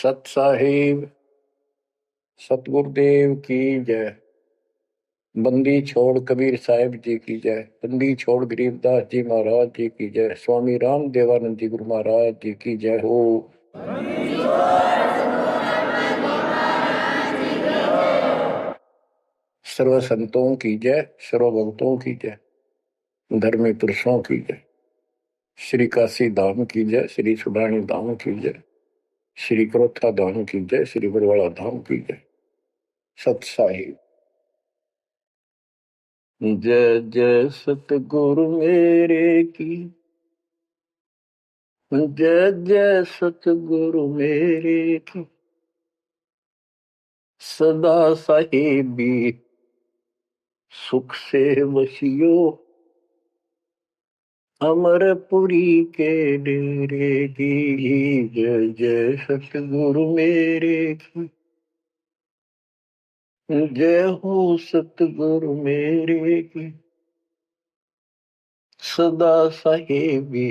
सत साहिब सतगुरुदेव की जय। बंदी छोड़ कबीर साहिब जी की जय। बंदी छोड़ गरीबदास जी महाराज जी की जय। स्वामी राम देवानंद जी गुरु महाराज जी की जय हो। सर्व संतों की जय, सर्व भक्तों की जय, धर्मी पुरुषों की जय। श्री काशी धाम की जय, श्री सुडानी धाम की जय, श्री क्रोथा धाम की जय, श्री बरवाड़ा धाम की जय। सत साहिब जय जय सतगुरु मेरे की, जय जय सतगुरु मेरे की। सदा साहिबी सुख से वसियो, अमरपुरी के डेरे की। जय जय सतगुरु मेरे की, जय हो सतगुरु मेरे की। सदा साहिबी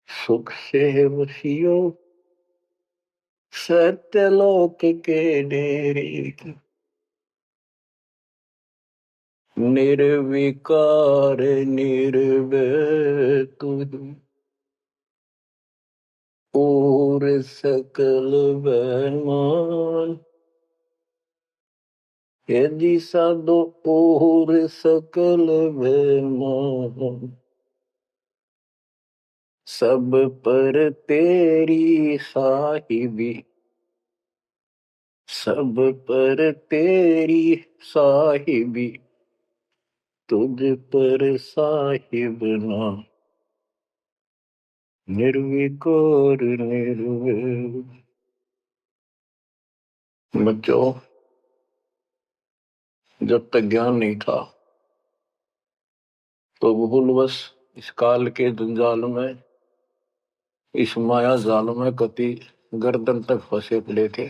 सुख से वसियो, सत्यलोक के डेरे की। निर्विकार निर्भय तुम, और सकल बेमान। यदि साधो और सकल बेमान, सब पर तेरी साहिबी, सब पर तेरी साहिबी। तुझ पर साहिब ना, निर्विकार निर्भय। बच्चों, जब तक ज्ञान नहीं था तो भूलवश इस काल के जंजाल में, इस माया जाल में कति गर्दन तक फंसे पड़े थे।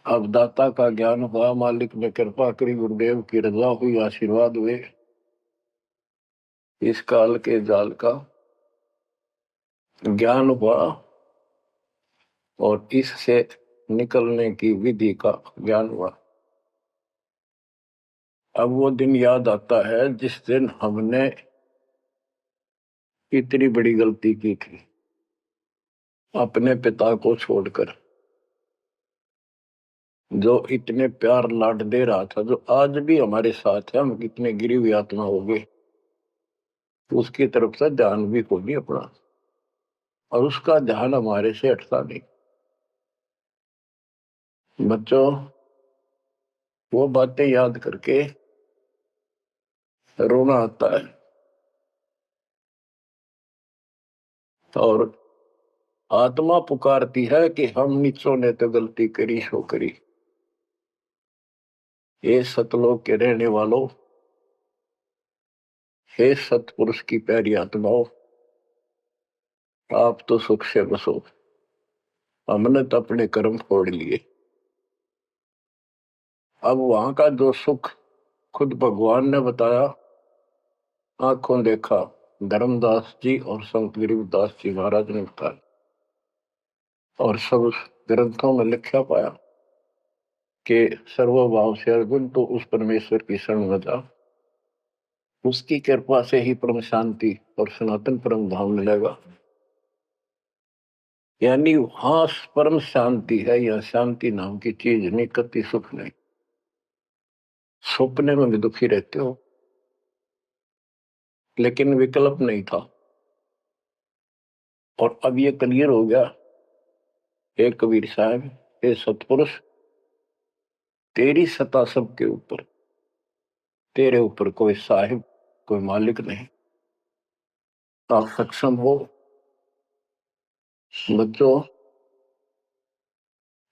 अब दाता का ज्ञान हुआ, मालिक ने कृपा करी, गुरुदेव की रजा हुई, आशीर्वाद हुए। इस काल के जाल का ज्ञान हुआ और इससे निकलने की विधि का ज्ञान हुआ। अब वो दिन याद आता है जिस दिन हमने इतनी बड़ी गलती की थी, अपने पिता को छोड़कर, जो इतने प्यार लाड दे रहा था, जो आज भी हमारे साथ है। हम कितने गिरी हुई आत्मा हो गए, उसकी तरफ से ध्यान भी को नहीं अपना, और उसका ध्यान हमारे से हटता नहीं। बच्चों, वो बातें याद करके रोना आता है, और आत्मा पुकारती है कि हम नीचों ने तो गलती करी सो करी। हे सतलोक के रहने वालों, हे सतपुरुष की प्यारी आत्माओं, आप तो सुख से बसो। हमने तो अपने कर्म फोड़ लिए। अब वहां का जो सुख खुद भगवान ने बताया, आंखों देखा, धर्मदास जी और संत गरीबदास जी महाराज ने बताया, और सब ग्रंथों में लिखा पाया कि सर्वभाव से अर्जुन तो उस परमेश्वर की शरण में जा, उसकी कृपा से ही परम शांति और सनातन परम धाम मिलेगा। यानी वहां परम शांति है, या शांति नाम की चीज नहीं, कति सुख नहीं। सपने में भी दुखी रहते हो, लेकिन विकल्प नहीं था। और अब ये क्लियर हो गया। हे कबीर साहब, हे सतपुरुष, तेरी सत्ता सबके ऊपर, तेरे ऊपर कोई साहिब, कोई मालिक नहीं। आप सक्षम हो। बच्चों,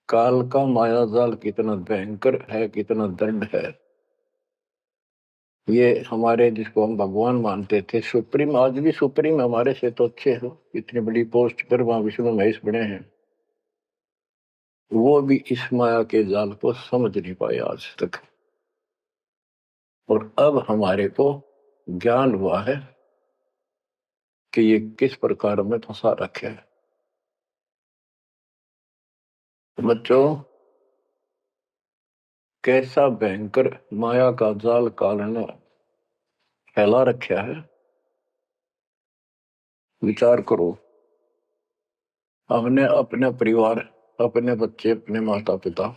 काल का माया जाल कितना भयंकर है, कितना दंड है। ये हमारे, जिसको हम भगवान मानते थे, सुप्रीम, आज भी सुप्रीम हमारे से तो अच्छे हो, इतनी बड़ी पोस्ट पर वहां विष्णु महेश बने हैं, वो भी इस माया के जाल को समझ नहीं पाए आज तक। और अब हमारे को ज्ञान हुआ है कि ये किस प्रकार में फंसा रखे है। बच्चों, कैसा भयंकर माया का जाल काल ने फैला रखा है। विचार करो, हमने अपने परिवार, अपने बच्चे, अपने माता पिता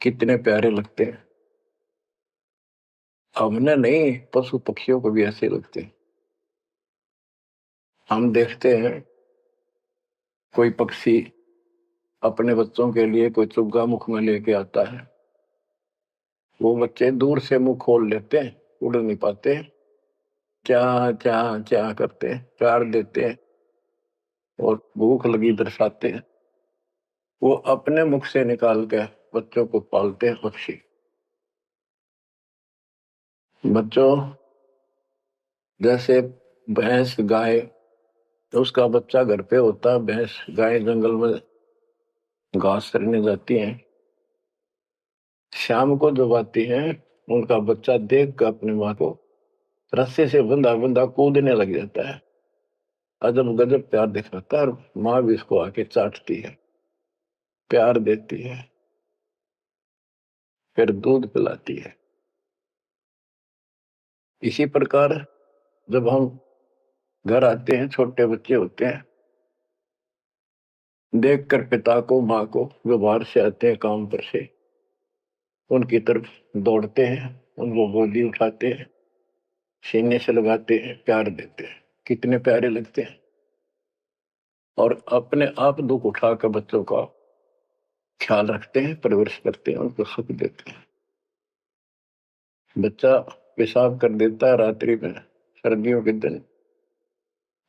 कितने प्यारे लगते हैं। हमने नहीं, पशु पक्षियों को भी ऐसे लगते हैं। हम देखते हैं कोई पक्षी अपने बच्चों के लिए कोई चुग्गा मुख में लेके आता है, वो बच्चे दूर से मुंह खोल लेते हैं, उड़ नहीं पाते, क्या क्या क्या करते हैं, प्यार देते हैं और भूख लगी दर्शाते हैं। वो अपने मुख से निकाल के बच्चों को पालते हैं पक्षी। बच्चों, जैसे भैंस गाय, तो उसका बच्चा घर पे होता है, भैंस गाय जंगल में घास चरने जाती हैं, शाम को जब आती हैं उनका बच्चा देख कर अपनी माँ को रस्से से बंधा बंधा कूदने लग जाता है। अजब गजब प्यार दिखाता है और माँ भी इसको आके चाटती है, प्यार देती है, फिर दूध पिलाती है। इसी प्रकार जब हम घर आते हैं, छोटे बच्चे होते हैं, देखकर पिता को माँ को जो बाहर से आते हैं काम पर से, उनकी तरफ दौड़ते हैं, उनको गोदी उठाते हैं, सीने से लगाते हैं, प्यार देते हैं, कितने प्यारे लगते हैं। और अपने आप दुख उठा कर बच्चों का ख्याल रखते हैं, परवरिश करते हैं, उनको सुख देते हैं। बच्चा पेशाब कर देता है रात्रि में, सर्दियों के दिन,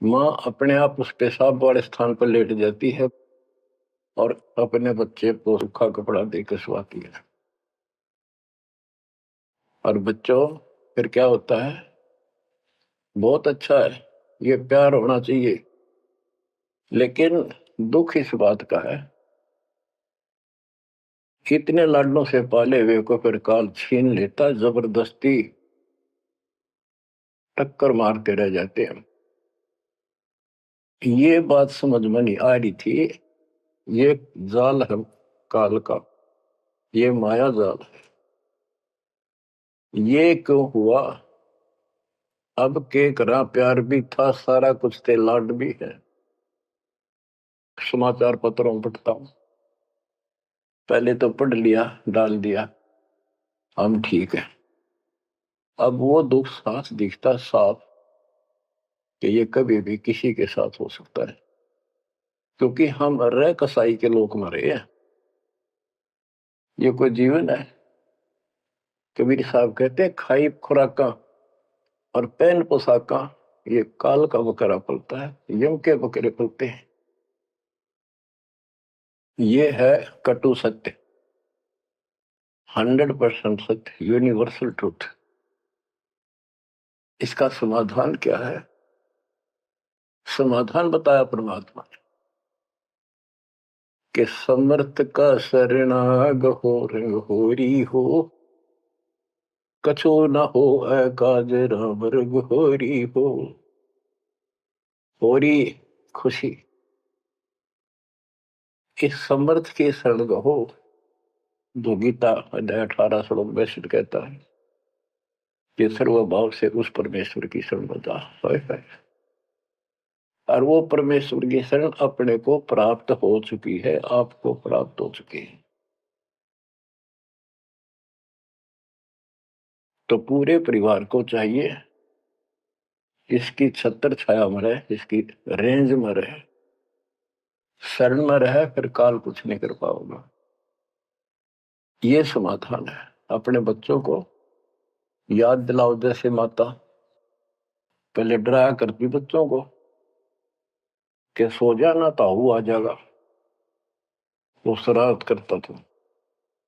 माँ अपने आप उस पेशाब वाले स्थान पर लेट जाती है और अपने बच्चे को सूखा कपड़ा देकर सुलाती है। और बच्चों, फिर क्या होता है, बहुत अच्छा है, ये प्यार होना चाहिए। लेकिन दुख इस बात का है, कितने लाडलों से पाले हुए को फिर काल छीन लेता, जबरदस्ती टक्कर मारते रह जाते हैं। ये बात समझ में नहीं आ रही थी, ये जाल है काल का, ये माया जाल है। ये क्यों हुआ? अब के करा, प्यार भी था, सारा कुछ थे, लाड भी है। समाचार पत्रों में पढ़ता हूं, पहले तो पढ़ लिया, डाल दिया, हम ठीक है। अब वो दुख साफ दिखता साफ कि ये कभी भी किसी के साथ हो सकता है, क्योंकि हम रह कसाई के लोग मरे हैं। ये कोई जीवन है? कबीर साहब कहते हैं, खाई खुराका और पहन पोशाका, ये काल का बकरा पलता है, यम के बकरे पलते हैं। ये है कटु सत्य, 100% सत्य, यूनिवर्सल ट्रूथ। इसका समाधान क्या है? समाधान बताया परमात्मा ने कि समर्थ का शरणाग हो रंग होरी हो, कछो न हो काज राम रग होरी हो। होरी खुशी, इस समर्थ के शरण हो, जो गीता अध्याय 18 श्लोक 62 कहता है कि सर्वभाव से उस परमेश्वर की शरण में जा। और वो परमेश्वर की शरण अपने को प्राप्त हो चुकी है, आपको प्राप्त हो चुकी है। तो पूरे परिवार को चाहिए इसकी छत्र छाया में रहे, इसकी रेंज में रहे, शरण में रहे, फिर काल कुछ नहीं कर पाओगे। ये समाधान है। अपने बच्चों को याद दिलाओ, जैसे माता पहले डराया करती बच्चों को कि सो जाना ताऊ आ जाएगा, वो शरारत करता था।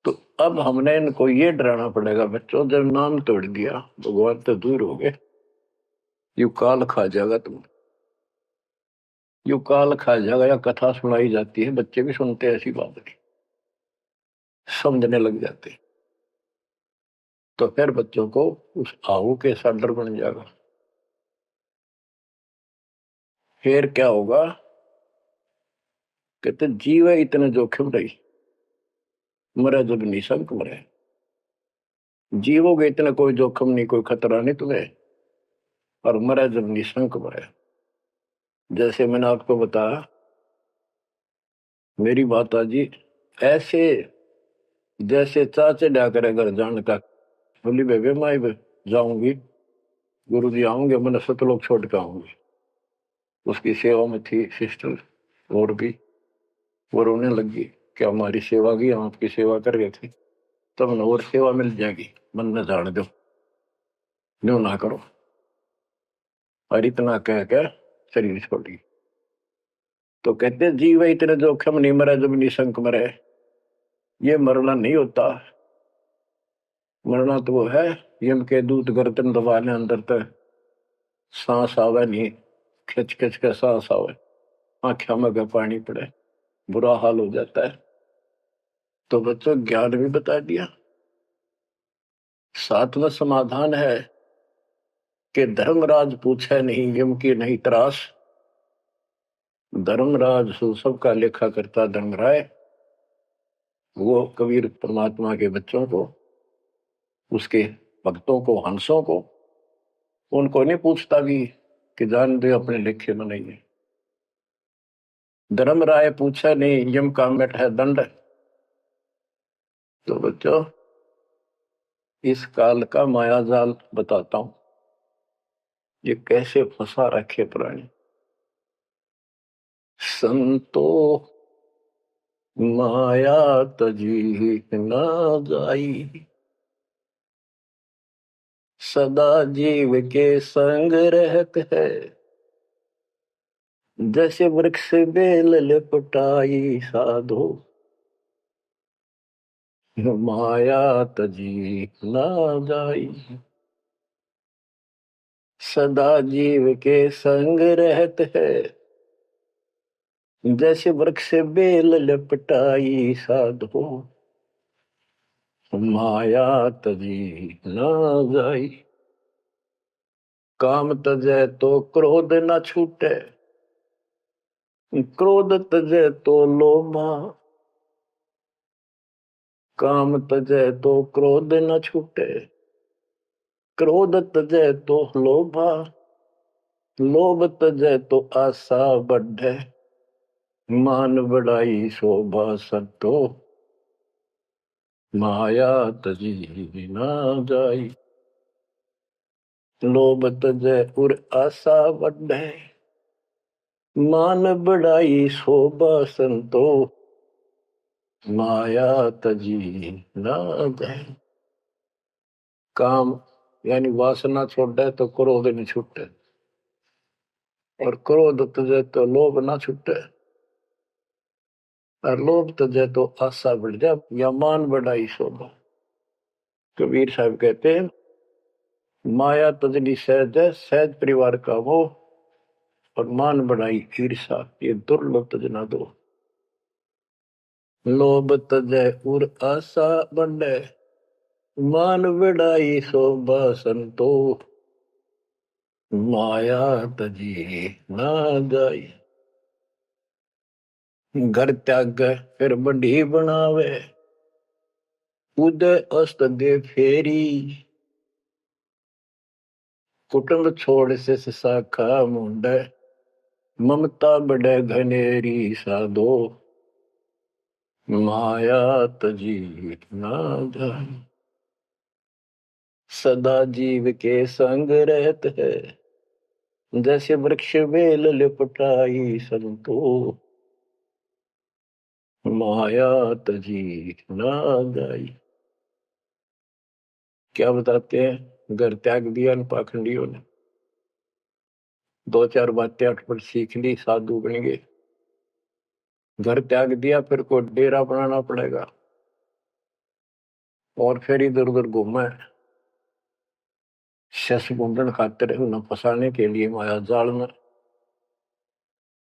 तो अब हमने इनको ये डराना पड़ेगा, बच्चों जब नाम तोड़ दिया भगवान तो दूर हो गए, यू काल खा जाएगा तुम, यू काल खा जाएगा। या कथा सुनाई जाती है, बच्चे भी सुनते हैं, ऐसी बात नहीं, समझने लग जाते हैं। तो फिर बच्चों को उस आहू के साथ डर बन जाएगा। फिर क्या होगा कहते जीव है इतने जोखिम रही, मरे जब निशंक मरे। जीवोगे इतना कोई जोखिम नहीं, कोई खतरा नहीं तुम्हें, और मरे जब निशंक मरे। जैसे मैंने आपको बताया, मेरी माता जी ऐसे जैसे चाचे डा करे घर जाने का, बोली बेबे मैं भी जाऊंगी, गुरु जी आऊंगे, मैंने सतलोक छोड़ के आऊंगी। उसकी सेवा में थी सिस्टर और भी, वो रोने लगी कि हमारी सेवा की, हम आपकी सेवा कर रहे थे, तब न और सेवा मिल जाएगी, मन न जाने दो, न्यू ना करो। और इतना कह कर शरीर छोड़ी। तो कहते जीव इतने जोखिम नहीं, मरे जब निशंक मरे। ये मरना नहीं होता, मरना तो वो है यम के दूत गर्दन दबाने अंदर तक सांस आवे नहीं, खिंच खिंच के सांस आवे, आंखों में का पानी पड़े, बुरा हाल हो जाता है। तो बच्चों ज्ञान भी बता दिया। सातवां समाधान है कि धर्मराज पूछे नहीं यम की नहीं त्रास। धर्मराज सबका लेखा करता धर्मराय, वो कबीर परमात्मा के बच्चों को, उसके भक्तों को, हंसों को, उनको नहीं पूछता भी कि जान दे अपने लेखे में नहीं है। धर्मराय पूछा नहीं यम का मिट है दंड। तो बच्चों इस काल का माया जाल बताता हूं, ये कैसे फंसा रखे प्राणी। संतो माया तजी न जाई, सदा जीव के संग रहत है, जैसे वृक्ष बेल लिपटाई साधो, माया तजी न जाई। सदा जीव के संग रहत है, जैसे वृक्ष बेल लिपटाई साधो, माया तजी न जाई। काम तजै तो क्रोध न छूटे, क्रोध तजै तो लोभा। काम तजै तो क्रोध न छूटे, क्रोध तजै तो लोभा। लोभ तजै तो आशा बढ़े, मान बढ़ाई शोभा सतो, माया तजी न जाई। लोभ तजै उर आशा बढ़े, मान बढ़ाई शोभा संतो, माया तजी न जाए। काम यानी वासना छोड़े तो क्रोध नहीं छूटे, और क्रोध तजे तो लोभ ना छूटे, और लोभ तजे तो आशा बढ़ जाए या मान बढ़ाई शोभा। कबीर साहब कहते हैं माया तजनी सहज है, सहज परिवार का वो, और मान बढ़ाई ईर्षा, ये दुर्लभ तजना दो। लोभ तजै उर आशा बढ़े, मान बढ़ाई शोभा संतो, माया तजी ना जाई। घर त्याग फिर बढ़ी बनावे, उदय अस्त दे फेरी। कुटुंब छोड़ से शाखा मुंडे, ममता बढ़े घनेरी साधो, माया तजी ना जाई। सदा जीव के संग रहत है, जैसे वृक्ष बेल लिपटाई संतो, माया तजी ना जाई। क्या बताते हैं, घर त्याग दिया इन पाखंडियों ने, दो चार बातें अटपट सीख ली, साधु बन गए। घर त्याग दिया, फिर को डेरा बनाना पड़ेगा, और फिर इधर उधर घूमे शस मुंडन खातिर, उन्हें फंसाने के लिए माया जाल में।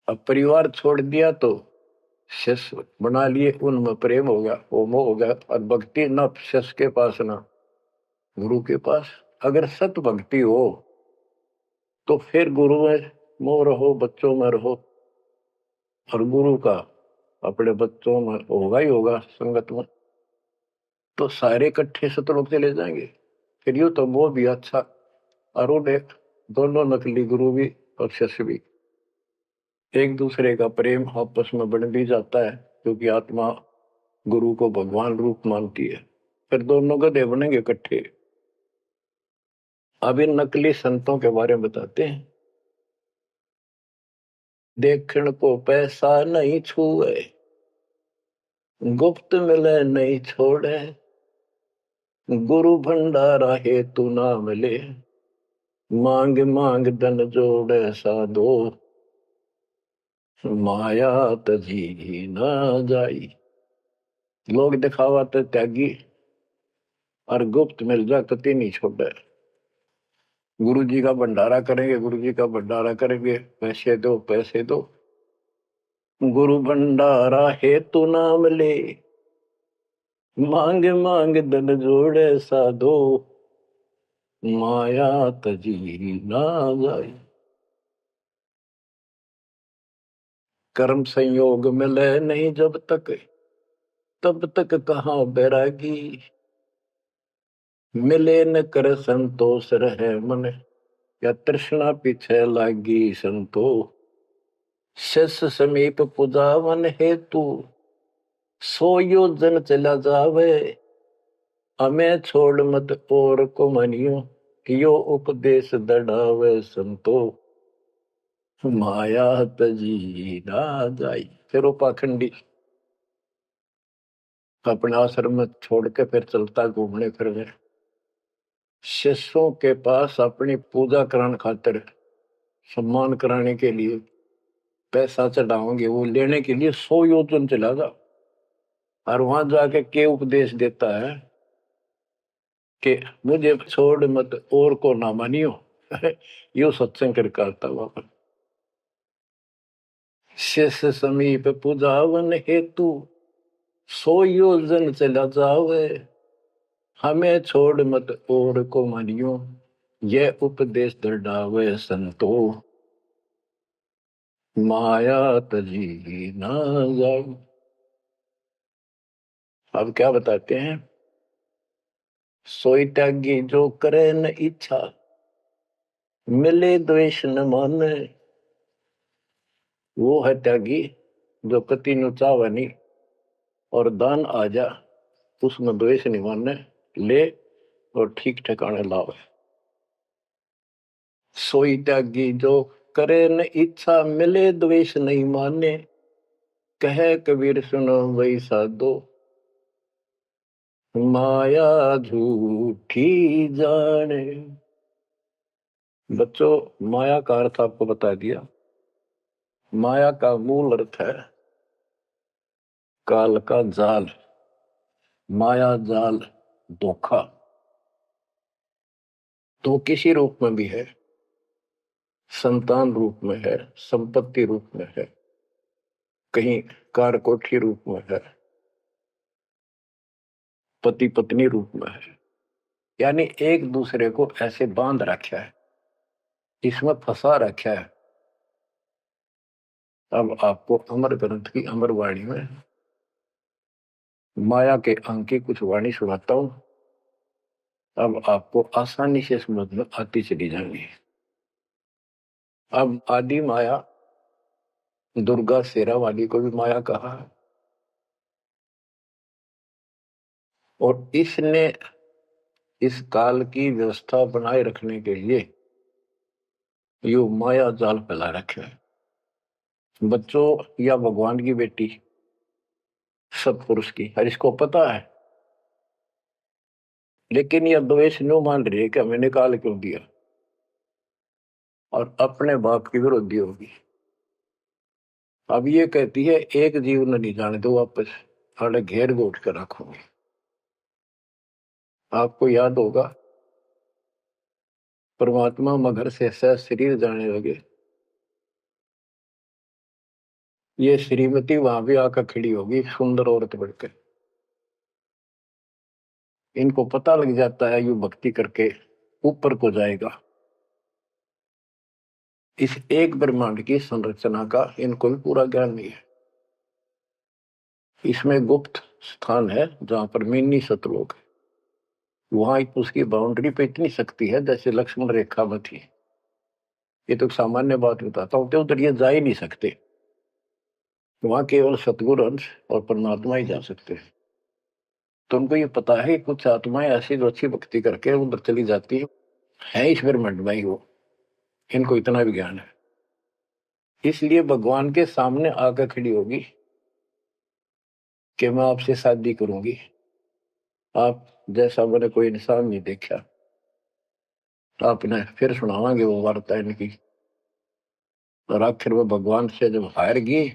अब परिवार छोड़ दिया तो शिष्य बना लिए, उनमें प्रेम हो गया, वो मोह हो गया, और भक्ति न शिष्य के पास ना गुरु के पास। अगर सत भक्ति हो तो फिर गुरु में मोह रहो, बच्चों में रहो, और गुरु का अपने बच्चों में होगा ही होगा संगत में, तो सारे इकट्ठे सतलोक चले जाएंगे। फिर यूं तो वो भी अच्छा और उन्हें दोनों नकली गुरु भी और शिष्य भी एक दूसरे का प्रेम आपस में बढ़ भी जाता है, क्योंकि आत्मा गुरु को भगवान रूप मानती है। फिर दोनों गधे बनेंगे इकट्ठे। अब इन नकली संतों के बारे में बताते हैं। देखण को पैसा नहीं छुए, गुप्त मिले नहीं छोड़े, गुरु भंडारा है तू ना मिले, मांग मांग धन जोड़े साधो, माया तजी ना जाई। लोग दिखावा तो त्यागी और गुप्त मिल जा कति नहीं छोड़े। गुरु जी का भंडारा करेंगे, गुरु जी का भंडारा करेंगे, पैसे दो पैसे दो, गुरु भंडारा है तू ना मिले, मांग मांग धन जोड़े साधो, माया तजी ना जाए। कर्म संयोग मिले नहीं जब तक, तब तक कहाँ बैरागी, मिले न कर संतोष रहे मन, या तृष्णा पीछे लागी संतो। शिष्य समीप पुजावन हेतु, सो योजन चला जावे, हमें छोड़ मत और को मनियो, यो उपदेश दढ़ावे संतो, माया तजी ना जाई। फिर वो पाखंडी अपने आश्रम में छोड़ के फिर चलता घूमने फिरने, शिष्यों के पास अपनी पूजा कराने खातिर, सम्मान कराने के लिए पैसा चढ़ाओगे, वो लेने के लिए 100 योजन चला जा। और वहां जाके के उपदेश देता है कि मुझे छोड़ मत और को ना मानियो। यो सत्संग कर करता वहां। शिष्य समीप पूजावन हेतु, 100 योजन चला जावे, हमें छोड़ मत और को मानियो, यह उपदेश दृढ़ावे संतो, माया तजी ना जाए। अब क्या बताते हैं, सोई त्यागी जो करे न इच्छा, मिले द्वेष न माने। वो है त्यागी जो कति नु चावे नहीं, और दान आ जा उसमें द्वेष नहीं माने, ले और ठीक ठिकाने लावे। सोई त्यागी जो करे न इच्छा, मिले द्वेष नहीं माने, कहे कबीर सुनो वही साधो, माया झूठी जाने। बच्चों, माया का अर्थ आपको बता दिया। माया का मूल अर्थ है काल का जाल, माया जाल, धोखा। तो किसी रूप में भी है, संतान रूप में है, संपत्ति रूप में है, कहीं कार कोठी रूप में है, पति पत्नी रूप में है। यानी एक दूसरे को ऐसे बांध रखा है, इसमें फंसा रखा है। अब आपको अमर ग्रंथ की अमर वाणी में माया के अंक की कुछ वाणी सुनाता हूं। अब आपको आसानी से समझ में आती चली जाएंगी। अब आदि माया, दुर्गा शेरा वाली को भी माया कहा है, और इसने इस काल की व्यवस्था बनाए रखने के लिए यो माया जाल फैला रखे है। बच्चों, या भगवान की बेटी सतपुरुष की, हर इसको पता है, लेकिन यह द्वेष न्यू मान रही है कि हमें निकाल क्यों दिया, और अपने बाप की विरोधी होगी। अब ये कहती है एक जीव न नहीं जाने दो वापस, अरे घेर गोट कर रखोगे। आपको याद होगा, परमात्मा मगर से सह शरीर जाने लगे, ये श्रीमती वहां भी आकर खड़ी होगी सुंदर औरत बढ़कर। इनको पता लग जाता है यू भक्ति करके ऊपर को जाएगा। इस एक ब्रह्मांड की संरचना का इनको भी पूरा ज्ञान नहीं है। इसमें गुप्त स्थान है जहां पर मिनी सतलोक है, वहां उसकी बाउंड्री पे इतनी शक्ति है जैसे लक्ष्मण रेखा में थी। ये तो सामान्य बात बताता हूँ, तो उधर ये जा ही नहीं सकते, वहां केवल सतगुरु अंश और परमात्मा ही जा सकते हैं। तो उनको ये पता है कि कुछ आत्माएं ऐसी जो अच्छी भक्ति करके उधर चली जाती है इस ब्रह्मांड में ही वो, इनको इतना भी ज्ञान है। इसलिए भगवान के सामने आकर खड़ी होगी कि मैं आपसे शादी करूंगी, आप जैसा मैंने कोई इंसान नहीं देखा। आपने फिर सुनावांगे वो वार्ता इनकी। और आखिर वो भगवान से जब हार गई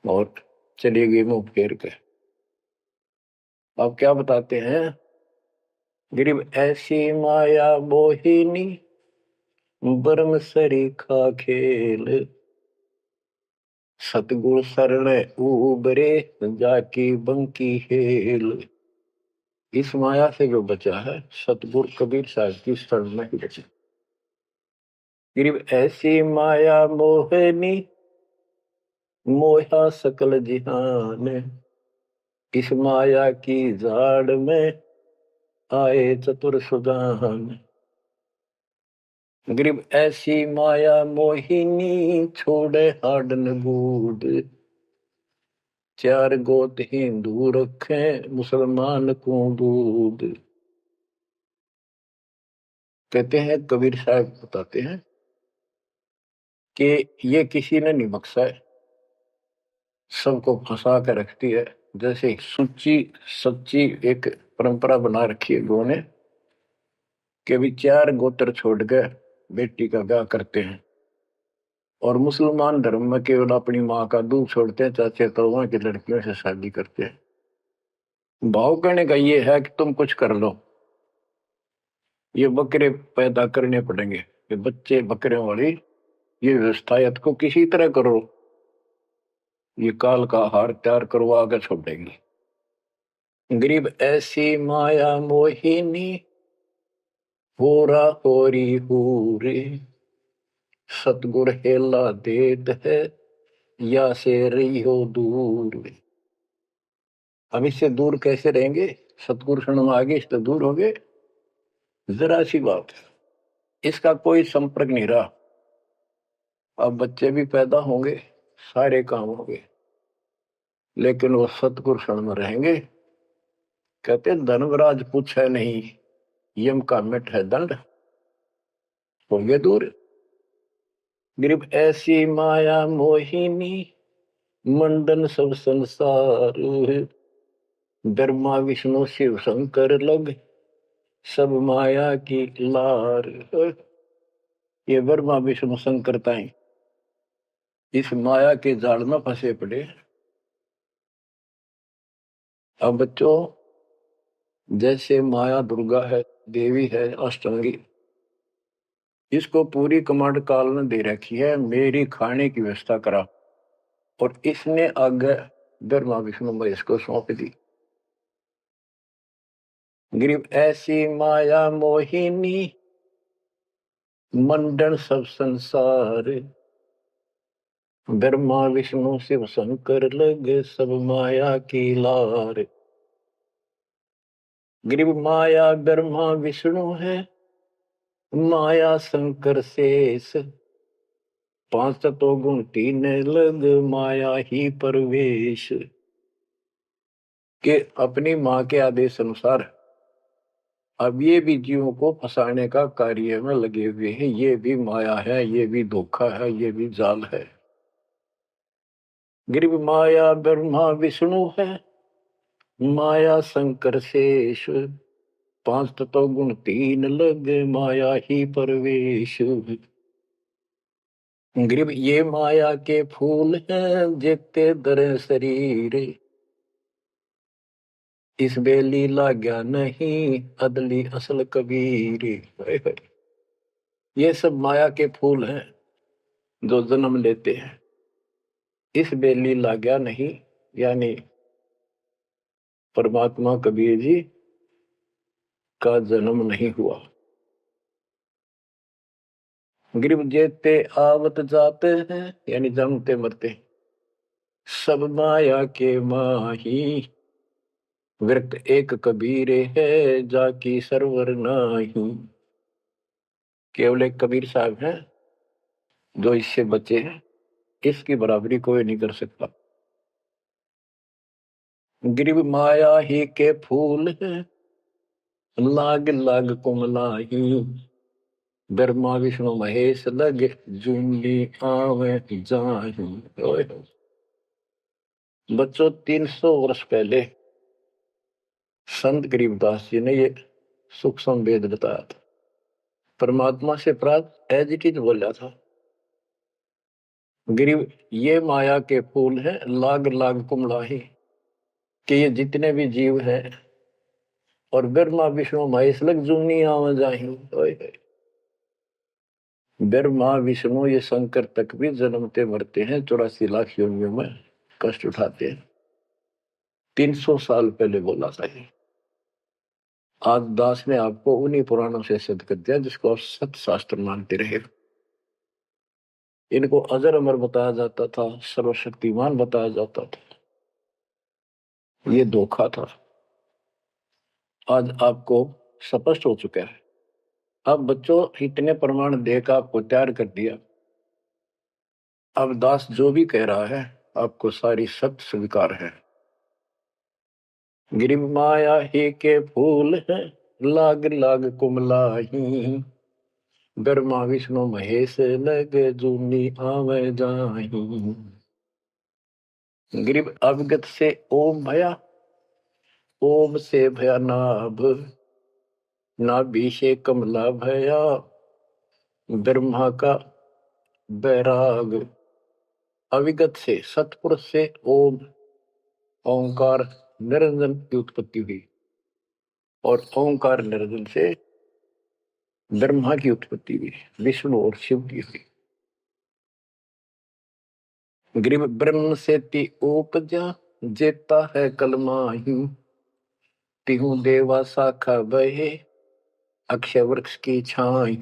और चली गई मुंह फेर के, अब क्या बताते हैं, गरीब ऐसी माया मोहिनी बरम सरीखा खेल, सतगुरु शरण उबरे जाकी बंकी हेल। इस माया से जो बचा है सतगुरु कबीर साहब की शरण में ही बचा। गरीब ऐसी माया मोहिनी मोहा सकल जिहान, इस माया की जाड़ में आए चतुर सुजान। गरीब ऐसी माया मोहिनी छोड़े हाडन बूढ़, चार गोत हिंदू रखे मुसलमान को दूध। कहते हैं कबीर साहब बताते हैं कि ये किसी ने नहीं बख्शा है, सबको फंसा कर रखती है। जैसे सुच्ची सच्ची एक परंपरा बना रखी है लोगों ने कि भी चार गोत्र छोड़ कर बेटी का ब्याह करते हैं, और मुसलमान धर्म में केवल अपनी माँ का दूध छोड़ते हैं, चाचे ताऊओं की लड़कियों से शादी करते हैं। भाव कहने का ये है कि तुम कुछ कर लो, ये बकरे पैदा करने पड़ेंगे, ये बच्चे बकरे वाली ये व्यवस्था को किसी तरह करो, ये काल का हार तैयार करवा कर छोड़ेंगे। गरीब ऐसी माया मोहिनी होरा होरी हूरे, सतगुर हेला देत है या से रही हो दूर। हम इससे दूर कैसे रहेंगे, सतगुरु शरण में आगे इससे दूर हो गए, जरा सी बात है, इसका कोई संपर्क नहीं रहा। अब बच्चे भी पैदा होंगे, सारे काम होंगे, लेकिन वो सतगुरु शरण में रहेंगे। कहते धर्मराज पूछे नहीं, यम का मिट है दंड, होंगे दूर। गरीब ऐसी माया मोहिनी मंडन सब संसार, ब्रह्मा विष्णु शिव शंकर लग सब माया की लार। ये ब्रह्मा विष्णु शंकर ताई इस माया के जाल में फंसे पड़े। अब बच्चों, जैसे माया दुर्गा है, देवी है अष्टांगी, इसको पूरी कमांड काल ने दे रखी है, मेरी खाने की व्यवस्था करा, और इसने आगे ब्रह्मा विष्णु महेश को सौंप दी। गरीब ऐसी माया मोहिनी मंडन सब संसार, ब्रह्मा विष्णु शिव शंकर लगे सब माया की लार। गरीब माया ब्रह्मा विष्णु है माया शंकर शेष, पांच तत्व गुण तीन लग माया ही परवेश। के अपनी माँ के आदेश अनुसार अब ये भी जीवों को फंसाने का कार्य में लगे हुए हैं। ये भी माया है, ये भी धोखा है, ये भी जाल है। गरीब माया ब्रह्मा विष्णु है माया शंकर शेष, पांच तत्व गुण तीन लग माया ही परवेश। गरीब ये माया के फूल हैं जेते दर शरीर, इस बेली लाग्या नहीं अदली असल कबीर। ये सब माया के फूल हैं जो जन्म लेते हैं, इस बेली लाग्या नहीं, यानी परमात्मा कबीर जी का जन्म नहीं हुआ। गरीब जेते आवत जाते हैं, यानी जन्मते मरते, सब माया के माही, व्यक्त एक कबीर है, जाकी सरवर नाही। केवल एक कबीर साहब हैं जो इससे बचे हैं, इसकी बराबरी कोई नहीं कर सकता। गिरिव माया ही के फूल है, लाग लाग कुमलाही। ब्रह्मा विष्णु महेश लगे, जूंगी आवे जाही। ओए होए। बच्चों, 300 वर्ष पहले संत गरीबदास जी ने ये सुख संवेद बताया था, परमात्मा से प्राप्त एज इट इज बोला था। गरीब, ये माया के फूल हैं, लाग लाग कुमलाही, कि ये जितने भी जीव हैं और ब्रह्मा विष्णु महेश लग जूनी आवा जाही। ओए होए। ब्रह्मा विष्णु ये शंकर तक भी जन्मते मरते हैं, 84 लाख योनियों में कष्ट उठाते हैं। 300 साल पहले बोला था ये। आज दास ने आपको उन्हीं पुराणों से सिद्ध कर दिया जिसको आप सत्य शास्त्र मानते रहे। इनको अजर अमर बताया जाता था, सर्वशक्तिमान बताया जाता था। ये धोखा था। आज आपको स्पष्ट हो चुका है। अब बच्चों, इतने प्रमाण देकर आपको तैयार कर दिया। अब दास जो भी कह रहा है आपको सारी सत्य स्वीकार है। गिरि माया ही के फूल है, लाग लाग कुमलाही। ब्रह्मा विष्णु महेश लग जूनी आवे जाही। गिरिव अवगत से ओम भया, ओम से भया नाभ, नाभि से कमला भया, ब्रह्मा का बैराग। अविगत से, सतपुरुष से ओम, ओंकार निरंजन की उत्पत्ति हुई, और ओंकार निरंजन से ब्रह्मा की उत्पत्ति हुई, विष्णु और शिव की हुई। ग्रीव ब्रह्म से ती उपजा, जेता है कलमाही। तिहु देवा शाखा बहे, अक्षय वृक्ष की छाई।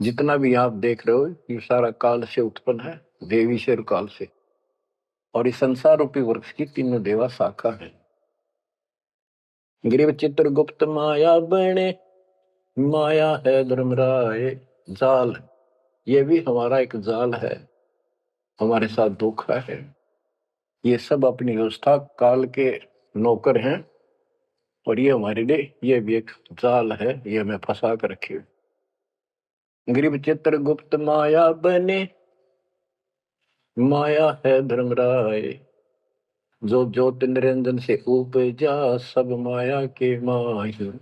जितना भी आप देख रहे हो ये सारा काल से उत्पन्न है, देवीशर काल से। और इस संसार रूपी वृक्ष की तीनों देवा शाखा है। ग्रीव चित्रगुप्त माया बने, माया है धर्मराय जाल। ये भी हमारा एक जाल है, हमारे साथ धोखा है। ये सब अपनी व्यवस्था काल के नौकर हैं, और ये हमारे लिए ये भी एक जाल है, ये हमें फंसा कर रखे। गरीब चित्रगुप्त माया बने, माया है धर्मराय। जो ज्योत निरंजन से उपजा, सब माया के माही।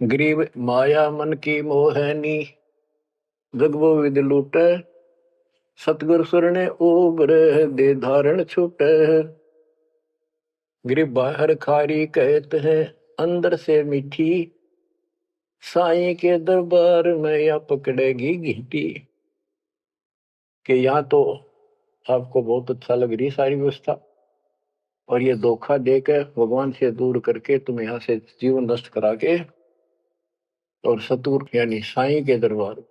गरीब माया मन की मोहनी, जगबो विद लूटे। सतगुर सुरने उबर, दे धारण छूटे। गरीब बाहर खारी कहते हैं, अंदर से मीठी। साईं के दरबार में या पकड़ेगी घीटी। कि यहाँ तो आपको बहुत अच्छा लग रही सारी व्यवस्था, और ये धोखा देकर भगवान से दूर करके तुम यहाँ से जीवन नष्ट करा के, और सतुर यानी साईं के दरबार।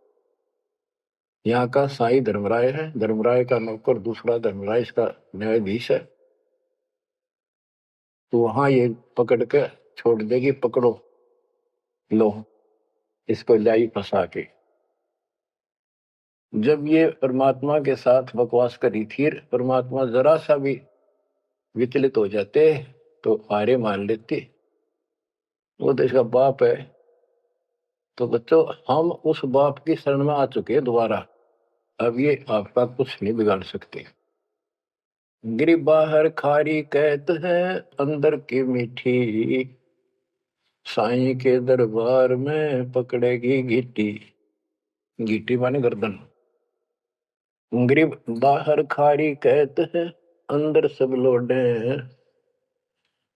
यहाँ का साईं धर्मराय है, धर्मराय का नौकर दूसरा धर्मराय इसका न्यायाधीश है। तो वहां ये पकड़ के छोड़ देगी, पकड़ो लो इसको लाई फंसा के। जब ये परमात्मा के साथ बकवास करी थी, परमात्मा जरा सा भी विचलित हो जाते तो हारे मान लेते। वो तो इसका बाप है। तो बच्चों, हम उस बाप की शरण में आ चुके हैं दोबारा। अब ये आपका कुछ नहीं बिगाड़ सकते। गिरी बाहर खारी कहत है, अंदर की मीठी। साईं के दरबार में पकड़ेगी घीटी। घीटी माने गर्दन। ग्रीब बाहर खारी कहत है, अंदर सब लोडे।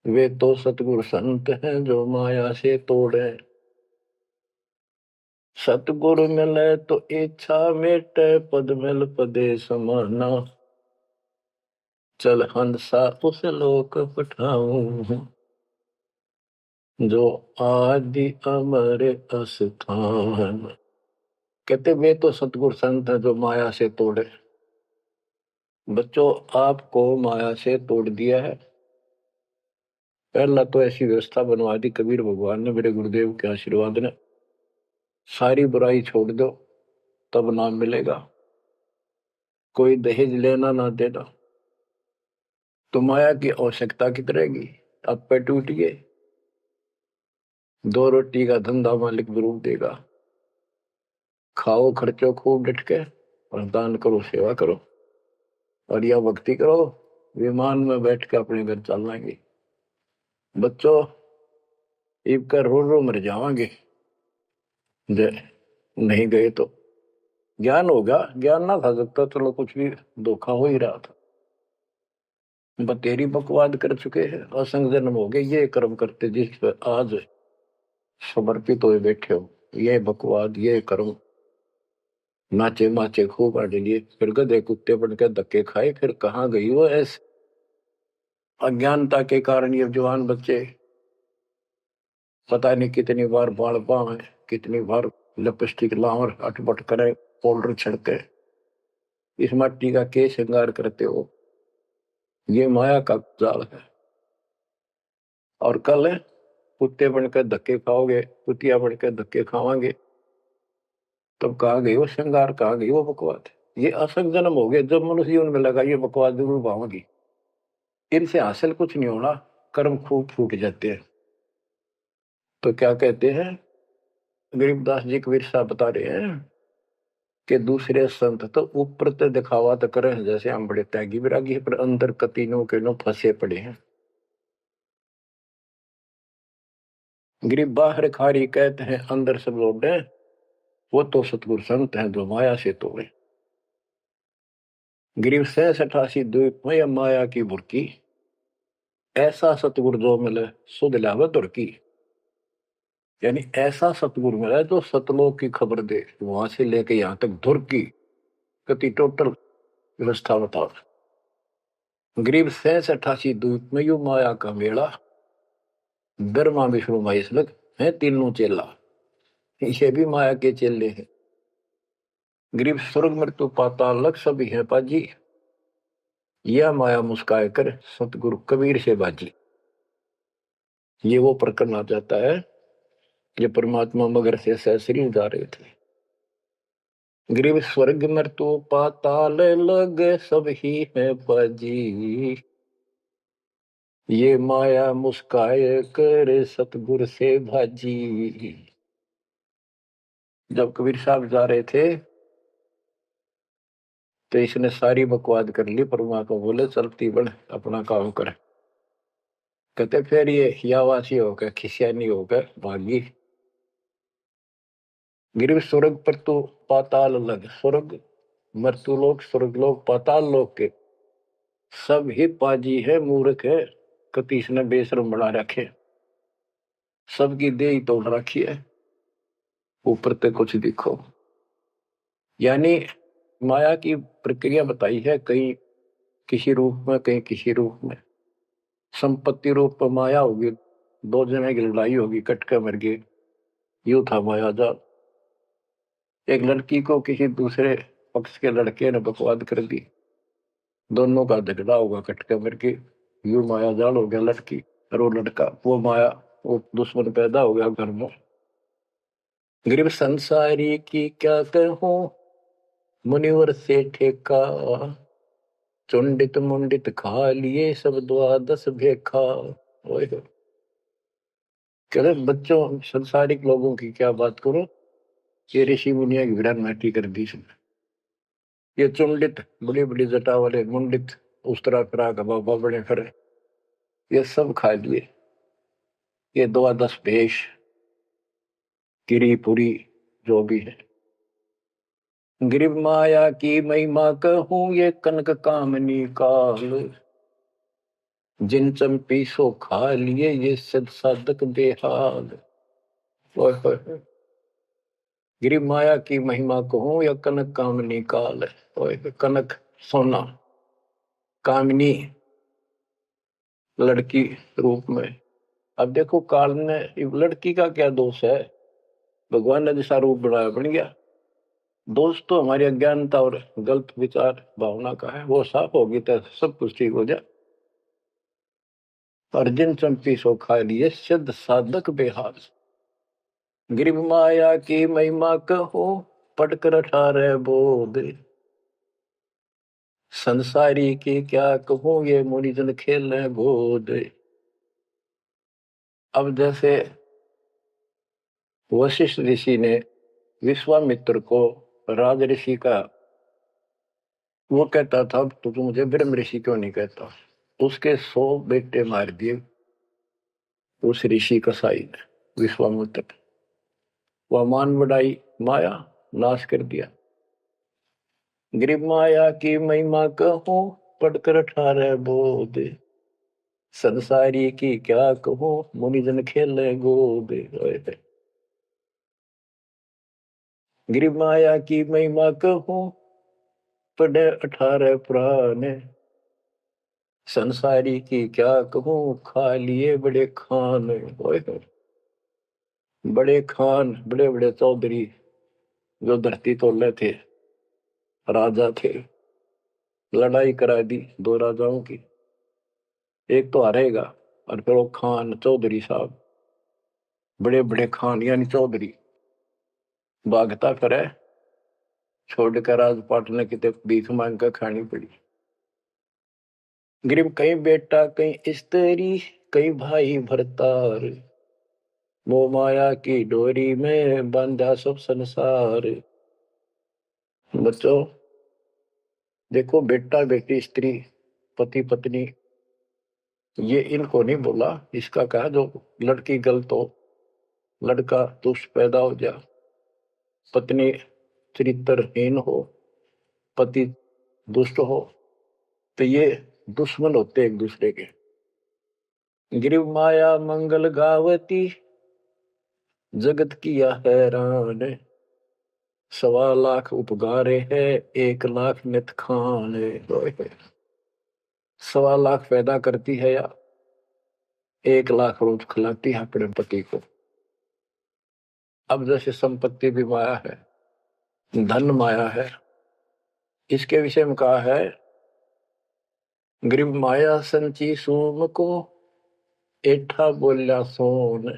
वे तो सतगुरु संत हैं, जो माया से तोड़े। सतगुरु मिले तो इच्छा मेटे, पद मिल पदे समाना। चल हंसा उस लोक पठाऊं, जो आदि अमर अस्थान। कहते वे तो सतगुरु संत हैं जो माया से तोड़े। बच्चों, आपको माया से तोड़ दिया है। पहला तो ऐसी व्यवस्था बनवा दी कबीर भगवान ने, मेरे गुरुदेव के आशीर्वाद ने। सारी बुराई छोड़ दो, तब नाम मिलेगा। कोई दहेज लेना ना देना, तो माया की आवश्यकता कितनी रहेगी। अब पे टूटिए, 2 रोटी का धंधा मालिक जरूर देगा। खाओ खर्चो खूब डट के, और दान करो, सेवा करो, और यह भक्ति करो। विमान में बैठ के अपने घर चल जाएंगे। बच्चों, इब कर रो रो मर जावांगे जे नहीं गए तो। ज्ञान होगा, ज्ञान ना था सकता, चलो कुछ भी धोखा हो ही रहा था। बतेरी बकवाद कर चुके हैं, असंग जन्म हो गए ये कर्म करते जिस पर आज समर्पित हुए बैठे हो। ये बकवाद, ये कर्म, नाचे माचे खूब आने लिए, फिर गधे कुत्ते बन के धक्के खाए, फिर कहाँ गई वो ऐसे अज्ञानता के कारण। ये जवान बच्चे पता नहीं कितनी बार बाल पावे, कितनी बार लिपस्टिक लावर अटपट करे, पाउडर छिड़के, इस मट्टी का के श्रृंगार करते हो। ये माया का जाल है। और कल कुत्ते बनकर धक्के खाओगे, कुतिया बनकर धक्के खावांगे, तब कहाँ गई वो श्रृंगार, कहाँ गई वो बकवाद। ये असंग जन्म हो गए। जब मनुष्य जीवन में लगा ये बकवाद जरूर पाओगी। इनसे हासिल कुछ नहीं होना, कर्म खूब फूट जाते हैं। तो क्या कहते हैं गरीबदास जी कबीर साहब बता रहे हैं कि दूसरे संत तो ऊपर तो दिखावा तो करें जैसे हम बड़े त्यागी विरागी, पर अंदर कतीनों के नो फंसे पड़े हैं। गरीब बाहर खारी कहते हैं, अंदर सब लौटे, वो तो सतगुरु संत हैं जो माया से तोड़े। गरीब 86 द्वीप में माया की बुरकी, ऐसा सतगुरु जो मिले सुध लावे तुर्की। यानी ऐसा सतगुरु मिला जो सतलोक की खबर दे, वहां से लेके यहां तक धुर की गति टोटल व्यवस्था बताओ। गरीब 86 द्वीप में यू माया का मेला, ब्रह्मा विष्णु महेश लग है तीनों चेला। ये भी माया के चेले हैं। गरीब स्वर्ग मृत्यु पाताल लग सभी है पाजी, यह माया मुस्काए कर सतगुरु कबीर से बाजी। ये वो प्रकरण आ जाता है ये परमात्मा मगर से सहसरी जा रहे थे। गरीब स्वर्ग मृत्यु पाताल लग सब ही है पाजी, ये माया मुस्काए कर सतगुरु से भाजी। जब कबीर साहब जा रहे थे तो इसने सारी बकवाद कर ली। परमात्मा बोले चलती बन, अपना काम कर। कहते फिर ये हियावासी होकर खिसियानी होकर भागी। गिर स्वर्ग पर तो पाताल अलग, स्वर्ग मृत्यु लोक, स्वर्ग लोक, पाताल लोक के सब ही पाजी है, मूर्ख है, कतीस ने बेशरम बना रखे। सबकी देह तोड़ रखी है, ऊपर तक कुछ दिखो। यानी माया की प्रक्रिया बताई है, कहीं किसी रूप में, कहीं किसी रूप में। संपत्ति रूप में माया होगी, 2 जने की लड़ाई होगी, कट के मर गए, यू था माया जाल। एक लड़की को किसी दूसरे पक्ष के लड़के ने बकवाद कर दी, दोनों का झगड़ा होगा, कट के मर गए, यू माया जाल हो गया लड़की। और वो लड़का, वो माया, वो दुश्मन पैदा हो गया घर में। गरीब संसारी की क्या कहूं, मुनिवर से ठेका, चुंडित मुंडित खा लिए सब द्वादश भेखा। ओए होए। कह रहे बच्चों, संसारिक लोगों की क्या बात करो, ये ऋषि मुनिया की विराट माटी कर दी इसने। ये चुंडित बड़ी बड़ी जटा वाले मुंडित उस तरह फिरा का बाबा बड़े फिरे, ये सब खा लिए। ये 12 भेष, गिरी पुरी, जो भी है। गिरिव माया की महिमा कहूं, ये कनक कामनी काल, जिन चंपी सो खा लिए ये सद साधक बेहाल। ओए होए होए। गिरिव माया की महिमा कहूं या कनक कामनी काल। ओए होए, कनक सोना, कामनी लड़की रूप में। अब देखो काल ने, लड़की का क्या दोष है, भगवान ने जैसा रूप बनाया बन गया। दोष तो हमारी अज्ञानता और गलत विचार भावना का है, वो साफ होगी तो सब कुछ ठीक हो जाए। अर्जुन चंपी सो खा लिए सिद्ध साधक बेहाल, गिरिव माया की महिमा कहो पढ़कर अठारह बोध, संसारी की क्या कहूं ये मुनिजन खेल रहे गोद। अब जैसे वशिष्ठ ऋषि ने विश्वामित्र को राज ऋषि का, वो कहता था तो तू मुझे ब्रह्म ऋषि क्यों नहीं कहता, उसके 100 बेटे मार दिए उस ऋषि कसाई ने विश्वामित्र, वह मान बढ़ाई माया नाश कर दिया। गिरिव माया की महिमा कहूं पढ़कर 18 बोध, संसारी की क्या कहूं मुनिजन खेले गोद। गिरिव माया की महिमा कहूं पढ़े 18 पुराण, संसारी की क्या कहूं खा लिए बड़े खान। बड़े खान, बड़े बड़े चौधरी जो धरती तोड़ने थे, राजा थे, लड़ाई करा दी 2 राजाओं की, एक तो हारेगा और फिर वो खान चौधरी साहब, बड़े बड़े खान यानी चौधरी भागता करे, छोड़कर राजपाट ने कितने भीख मांग कर खानी पड़ी। गिरिव कहीं बेटा कहीं स्त्री कहीं भाई भरतार, वो माया की डोरी में बांधा सब संसार। बच्चों देखो, बेटा बेटी स्त्री पति पत्नी ये इनको नहीं बोला, इसका कहा जो लड़की गलत हो, लड़का दुष्ट पैदा हो जा, पत्नी चरित्रहीन हो, पति दुष्ट हो, तो ये दुश्मन होते एक दूसरे के। गिरिव माया मंगल गावती जगत किया हैरान, 1.25 लाख उपगारे है 1 लाख नित खान। 1.25 लाख पैदा करती है या 1 लाख रोज खिलाती है अपने पति को। अब जैसे संपत्ति भी माया है, धन माया है, इसके विषय में कहा है गिरिव माया संची सोम को एठा बोल्या सोन,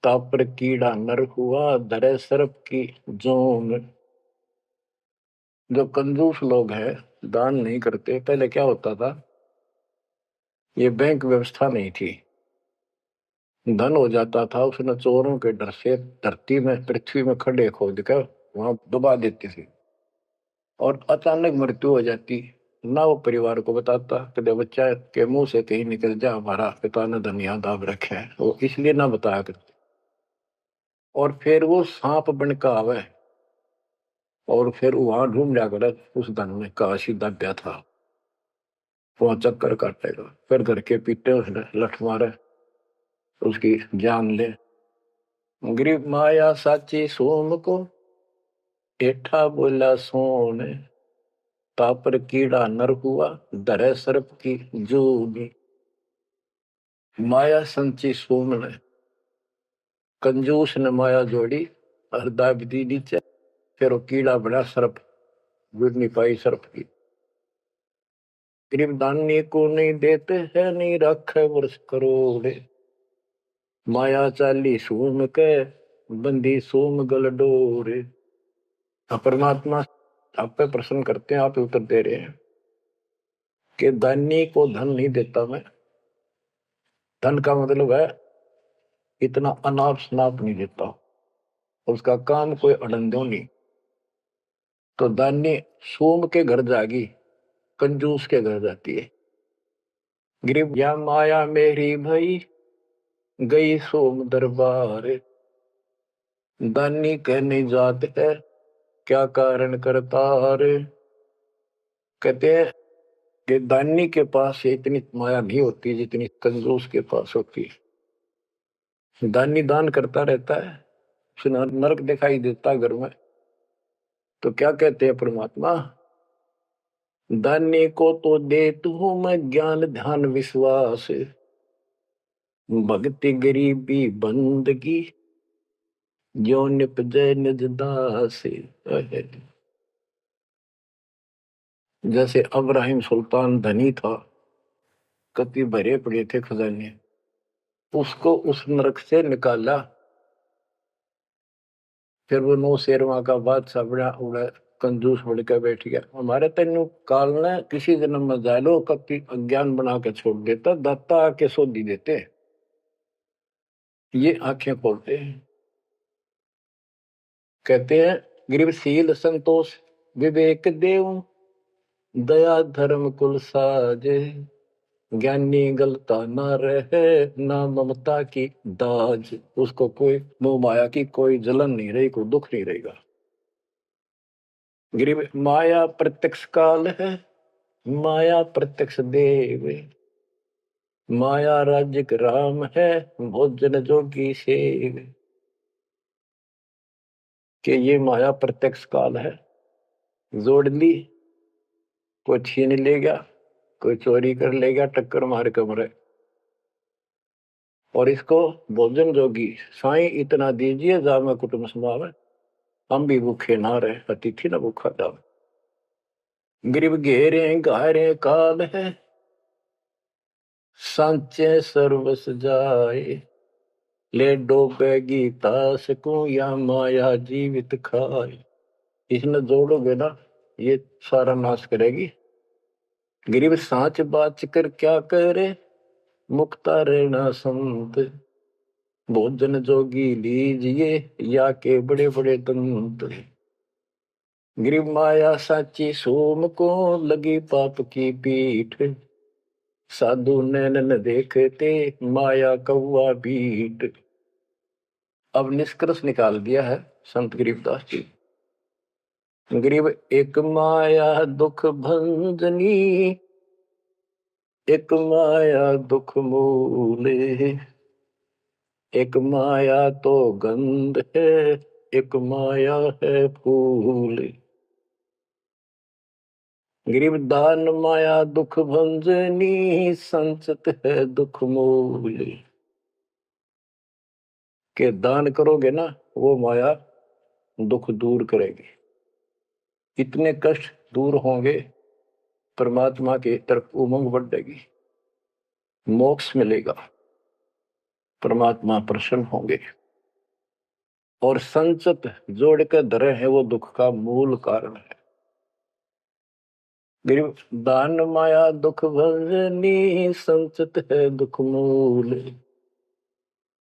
तापर कीड़ा नर हुआ धरे सर्प की जोन। जो कंजूस लोग हैं, दान नहीं करते, पहले क्या होता था, ये बैंक व्यवस्था नहीं थी, धन हो जाता था उसने चोरों के डर से धरती में पृथ्वी में खड्डे खोद कर वहां दबा देती थी, और अचानक मृत्यु हो जाती, ना वो परिवार को बताता, कदे बच्चा के मुंह से कहीं निकल जा हमारा पिता ने धन यहाँ दाब रखे है, वो इसलिए ना बताया करते। और फिर वो सांप बन का आवे और फिर वहां ढूंढ जाकर उस धन में काशी दाब्या था, वहां चक्कर काटेगा, फिर घर के पीटे उसने लठ मारे उसकी जान ले। गिरिव माया साची सोम को एठा बोला सोन, तापर कीड़ा नर हुआ धरे सर्प की जूनी। माया संची सोम ने, कंजूस ने माया जोड़ी और दाब दी नीचे, फिर वो कीड़ा बना सर्प, गिर नहीं पाई सर्प की। गरीब दानी को नहीं देते है नहीं रखे वर्ष करोड़, माया चाली सोम के बंदी सोम गल डोर। परमात्मा आप पे प्रश्न करते हैं, आप उत्तर दे रहे हैं कि दानी को धन नहीं देता मैं, धन का मतलब है इतना अनाप शनाप नहीं देता, उसका काम कोई अड़ंदो नहीं। तो दानी सोम के घर जागी, कंजूस के घर जाती है। गरीब या माया मेरी भई गई सोम दरबार, दानी कहने जात है क्या कारण करतार। कहते हैं कि दानी के पास इतनी माया नहीं होती जितनी कंजूस के पास होती है। दानी दान करता रहता है, उसे नरक दिखाई देता घर में, तो क्या कहते हैं परमात्मा, दानी को तो देतु हूं मैं ज्ञान ध्यान विश्वास, भक्ति गरीबी बंदगी जो निपजे निज दास। जैसे अब्राहिम सुल्तान धनी था, कति भरे पड़े थे खजाने, उसको उस नरक से निकाला, फिर वो 9 शेरवा का बादशाह बड़ा उड़ा कंजूस बढ़कर बैठ गया। हमारे तेन काल ने किसी जन्म में जालो कति अज्ञान बना के छोड़ देता, दाता आके सोधी देते, ये आंखें खोलते हैं। कहते हैं गरीबशील संतोष विवेक देव, दया धर्म कुल साजे, ज्ञानी गलता ना रहे, ना ममता की दाज। उसको कोई मोह माया की कोई जलन नहीं रही, कोई दुख नहीं रहेगा। गरीब माया प्रत्यक्ष काल है, माया प्रत्यक्ष देव, माया राज्य राम है, भोजन जोगी सेव। कि ये माया प्रत्यक्ष काल है, जोड़ ली, कोई छीन ले गया, कोई चोरी कर ले गया, टक्कर मार कमरे। और इसको भोजन जोगी साईं इतना दीजिए जामे कुटुंब समावे, हम भी भूखे ना रहे, अतिथि न भूखा जावे। गरीब घेरे घारे काल है, सांचे सर्वस जाए, ले डोबेगी तास को या माया जीवित खाए। इसने जोड़ोगे ना, ये सारा नाश करेगी। गरीब सांच बाच कर क्या करे, मुक्ता रहना संत, भोजन जोगी लीजिए या के बड़े बड़े दंत। गरीब माया साची सोम को लगी पाप की पीठ, साधु नैन न देखते माया कौवा बीट। अब निष्कर्ष निकाल दिया है संत गरीबदास जी। गरीब एक माया दुख भंजनी, एक माया दुख मूले, एक माया तो गंध है, एक माया है फूल। गरीब दान माया दुख भंजनी, संचित है दुख मूल। के दान करोगे ना, वो माया दुख दूर करेगी, इतने कष्ट दूर होंगे, परमात्मा की तरफ उमंग बढ़ेगी, मोक्ष मिलेगा, परमात्मा प्रसन्न होंगे। और संचित जोड़ के धरे है वो दुख का मूल कारण है। गरीब दान माया दुख भंजनी, संचित है दुख मूल।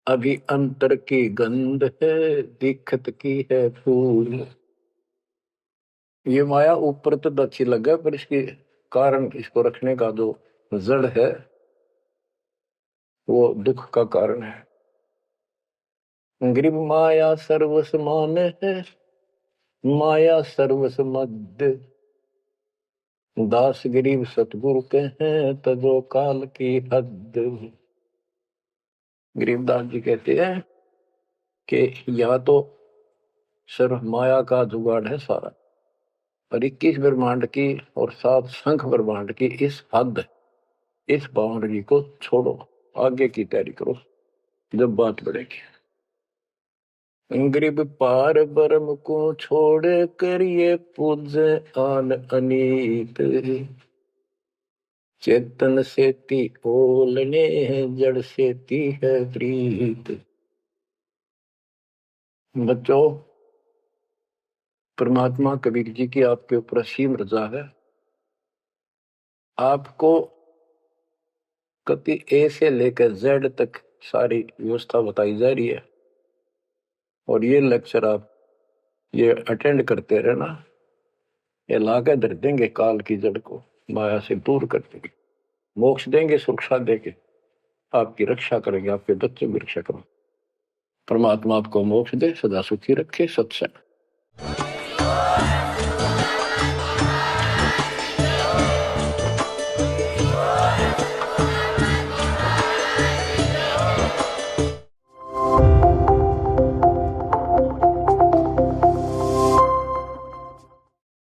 अभी अंतर की गंध है, दिखत की है फूल। ये माया ऊपर तो अच्छी लगे, पर इसके कारण, इसको रखने का जो जड़ है वो दुख का कारण है। गरीब माया सर्वस मान है, माया सर्वस मध्य, दास गरीब सतगुरु के हैं, तजो काल की हद। गरीबदास जी कहते हैं कि या तो सिर्फ माया का जुगाड़ है सारा, और 21 ब्रह्मांड की और 7 संख ब्रह्मांड की इस हद, इस बाउंड्री को छोड़ो, आगे की तैयारी करो, जब बात बढ़ेगी। गरीब पार ब्रह्म को छोड़ कर ये पूजे आन अनीत, चेतन सेती ओलने जड़ सेती है प्रीत। बच्चों, परमात्मा कबीर जी की आपके ऊपर असीम रजा है। आपको कति ए से लेकर जेड तक सारी व्यवस्था बताई जा रही है, और ये लेक्चर आप ये अटेंड करते रहना, ये लाके धर देंगे काल की जड़ को, माया से दूर कर देंगे, मोक्ष देंगे, सुरक्षा देंगे, आपकी रक्षा करेंगे, आपके बच्चों की रक्षा करेंगे। परमात्मा आपको मोक्ष दे, सदा सुखी रखे। सत्संग।